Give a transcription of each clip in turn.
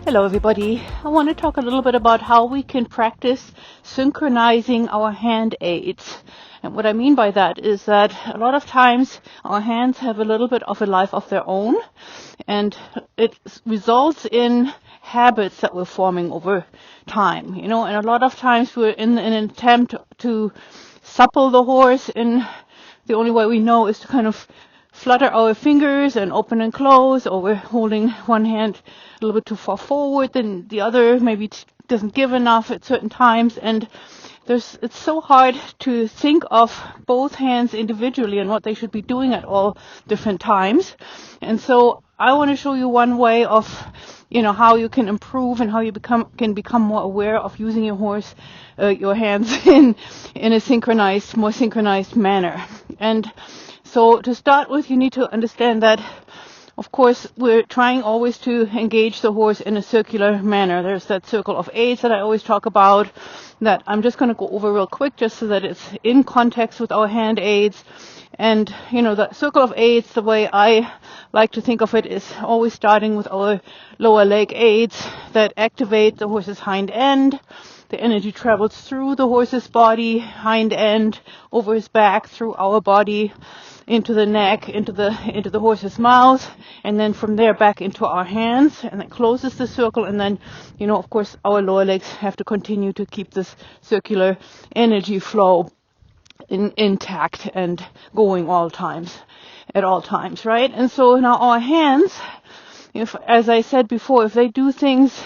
Hello everybody. I want to talk a little bit about how we can practice synchronizing our hand aids. And what I mean by that is that a lot of times our hands have a little bit of a life of their own, and it results in habits that we're forming over time, and a lot of times we're in an attempt to supple the horse, and the only way we know is to kind of flutter our fingers and open and close, or we're holding one hand a little bit too far forward and the other maybe doesn't give enough at certain times, and it's so hard to think of both hands individually and what they should be doing at all different times. And so I want to show you one way of how you can improve and how you can become more aware of using your hands in a more synchronized manner. And so to start with, you need to understand that, of course, we're trying always to engage the horse in a circular manner. There's that circle of eights that I always talk about that I'm just going to go over real quick just so that it's in context with our hand aids. And, that circle of eights, the way I like to think of it, is always starting with our lower leg aids that activate the horse's hind end. The energy travels through the horse's body, hind end, over his back, through our body, into the neck, into the horse's mouth, and then from there back into our hands, and it closes the circle. And then, of course, our lower legs have to continue to keep this circular energy flow intact and going at all times, right? And so now our hands, as I said before, if they do things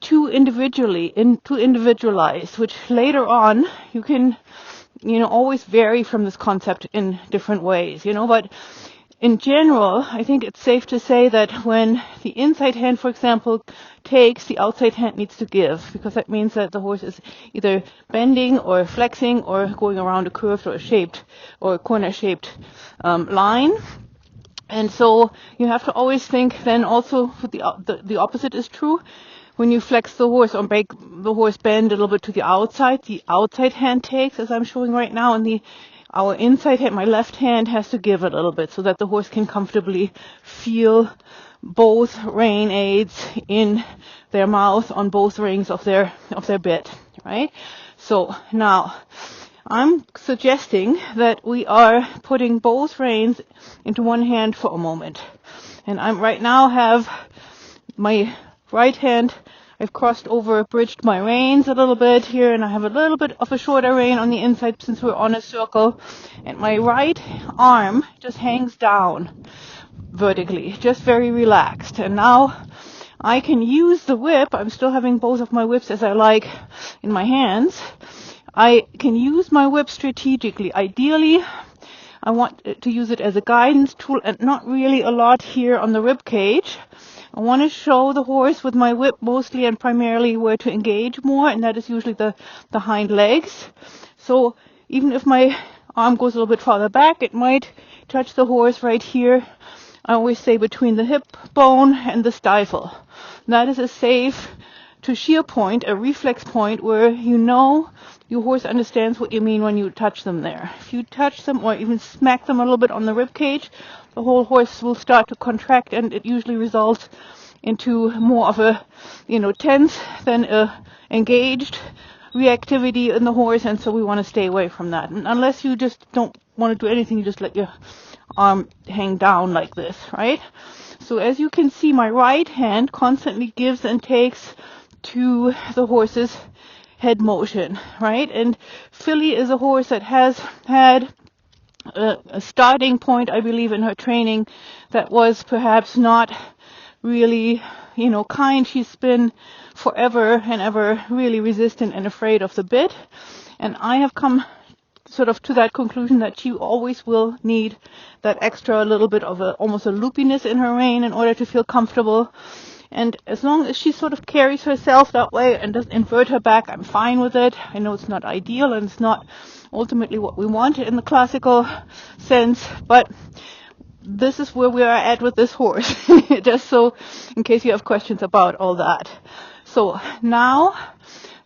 too individualized, which later on you can always vary from this concept in different ways, but in general, I think it's safe to say that when the inside hand, for example, takes, the outside hand needs to give, because that means that the horse is either bending or flexing or going around a curved or a corner-shaped line. And so you have to always think then also the opposite is true. When you flex the horse or make the horse bend a little bit to the outside hand takes, as I'm showing right now, and our inside hand, my left hand, has to give a little bit so that the horse can comfortably feel both rein aids in their mouth on both rings of their bit, right? So now I'm suggesting that we are putting both reins into one hand for a moment. And I right now have my right hand, I've crossed over, bridged my reins a little bit here, and I have a little bit of a shorter rein on the inside since we're on a circle. And my right arm just hangs down vertically, just very relaxed. And now I can use the whip. I'm still having both of my whips as I like in my hands. I can use my whip strategically. Ideally, I want to use it as a guidance tool and not really a lot here on the rib cage. I want to show the horse with my whip mostly and primarily where to engage more, and that is usually the hind legs. So even if my arm goes a little bit farther back, it might touch the horse right here. I always say between the hip bone and the stifle. That is a safe to shear point, a reflex point where your horse understands what you mean when you touch them there. If you touch them or even smack them a little bit on the rib cage, the whole horse will start to contract, and it usually results into more of a, tense than a engaged reactivity in the horse, and so we want to stay away from that. And unless you just don't want to do anything, you just let your arm hang down like this, right? So as you can see, my right hand constantly gives and takes to the horse's head motion, right? And Philly is a horse that has had a starting point, I believe, in her training that was perhaps not really, kind. She's been forever and ever really resistant and afraid of the bit. And I have come sort of to that conclusion that she always will need that extra little bit of almost a loopiness in her rein in order to feel comfortable. And as long as she sort of carries herself that way and doesn't invert her back, I'm fine with it. I know it's not ideal and it's not ultimately what we want in the classical sense, but this is where we are at with this horse. Just so in case you have questions about all that. So now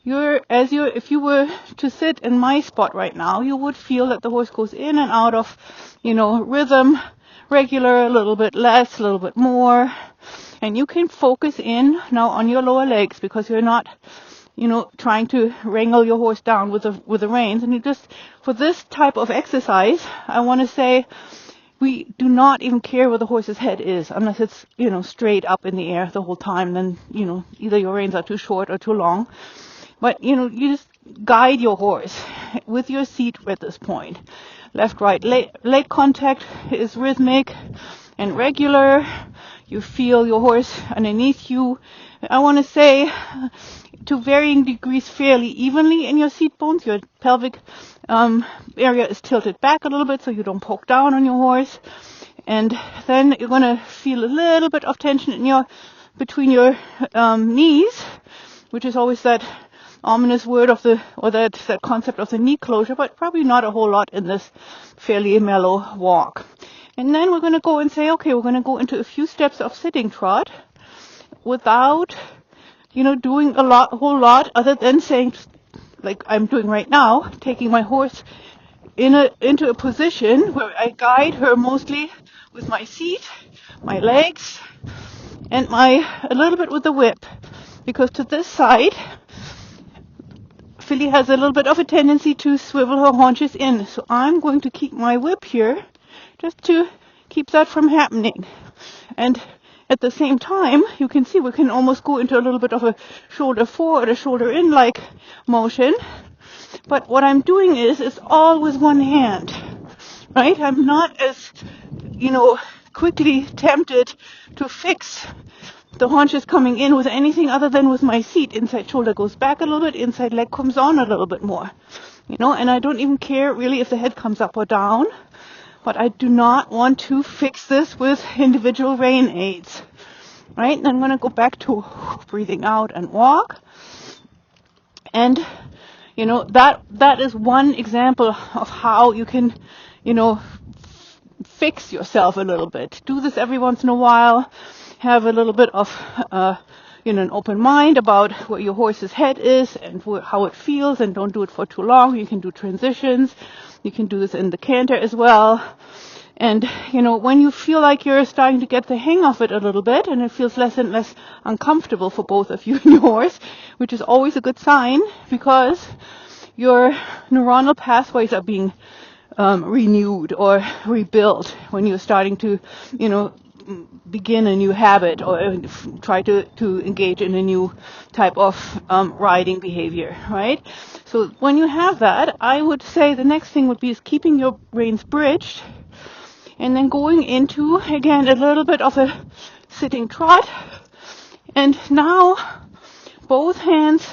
if you were to sit in my spot right now, you would feel that the horse goes in and out of, rhythm, regular, a little bit less, a little bit more. And you can focus in now on your lower legs, because you're not, trying to wrangle your horse down with the reins. And you just, for this type of exercise, I want to say, we do not even care where the horse's head is, unless it's, straight up in the air the whole time. Then, either your reins are too short or too long. But, you just guide your horse with your seat at this point. Left, right, leg contact is rhythmic and regular. You feel your horse underneath you. I want to say, to varying degrees, fairly evenly in your seat bones. Your pelvic area is tilted back a little bit so you don't poke down on your horse. And then you're going to feel a little bit of tension in between your knees, which is always that ominous word that concept of the knee closure, but probably not a whole lot in this fairly mellow walk. And then we're going to go and say, okay, we're going to go into a few steps of sitting trot without, doing a whole lot other than saying, like I'm doing right now, taking my horse into a position where I guide her mostly with my seat, my legs, and a little bit with the whip. Because to this side, filly has a little bit of a tendency to swivel her haunches in. So I'm going to keep my whip here just to keep that from happening. And at the same time, you can see we can almost go into a little bit of a shoulder forward, a shoulder in like motion. But what I'm doing is it's all with one hand, right? I'm not as, quickly tempted to fix the haunches coming in with anything other than with my seat. Inside shoulder goes back a little bit, inside leg comes on a little bit more, and I don't even care really if the head comes up or down, but I do not want to fix this with individual rein aids, right? And I'm going to go back to breathing out and walk. And, that is one example of how you can, fix yourself a little bit. Do this every once in a while. Have a little bit of, an open mind about where your horse's head is and how it feels, and don't do it for too long. You can do transitions. You can do this in the canter as well. And, when you feel like you're starting to get the hang of it a little bit, and it feels less and less uncomfortable for both of you and your horse, which is always a good sign, because your neuronal pathways are being renewed or rebuilt when you're starting to, begin a new habit or try to engage in a new type of riding behavior, right? So when you have that, I would say the next thing would be is keeping your reins bridged, and then going into, again, a little bit of a sitting trot. And now both hands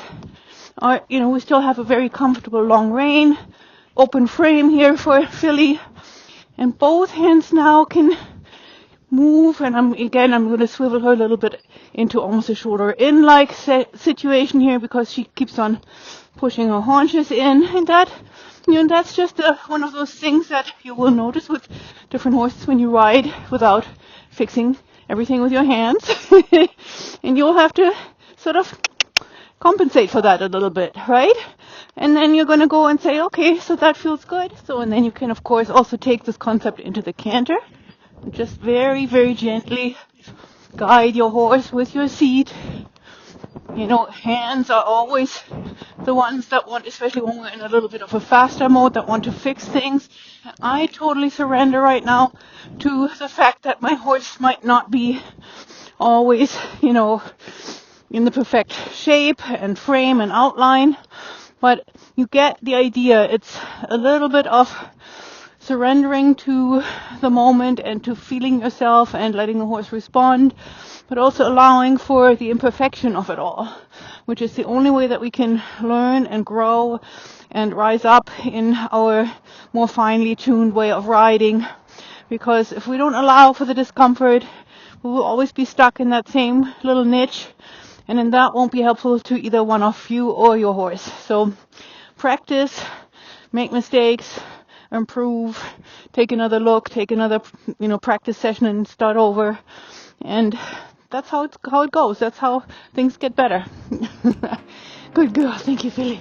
are, we still have a very comfortable long rein, open frame here for filly. And both hands now can move, and I'm going to swivel her a little bit into almost a shoulder in like situation here, because she keeps on pushing her haunches in. And that, that's just one of those things that you will notice with different horses when you ride without fixing everything with your hands. And you'll have to sort of compensate for that a little bit, right? And then you're going to go and say, okay, so that feels good. So, and then you can, of course, also take this concept into the canter. Just very, very gently guide your horse with your seat. Hands are always the ones that want, especially when we're in a little bit of a faster mode, that want to fix things. I totally surrender right now to the fact that my horse might not be always, in the perfect shape and frame and outline. But you get the idea. It's a little bit of surrendering to the moment and to feeling yourself and letting the horse respond, but also allowing for the imperfection of it all, which is the only way that we can learn and grow and rise up in our more finely tuned way of riding. Because if we don't allow for the discomfort, we will always be stuck in that same little niche, and then that won't be helpful to either one of you or your horse. So practice, make mistakes, improve, take another look, take another, practice session and start over. And that's how it goes. That's how things get better. Good girl. Thank you, Philly.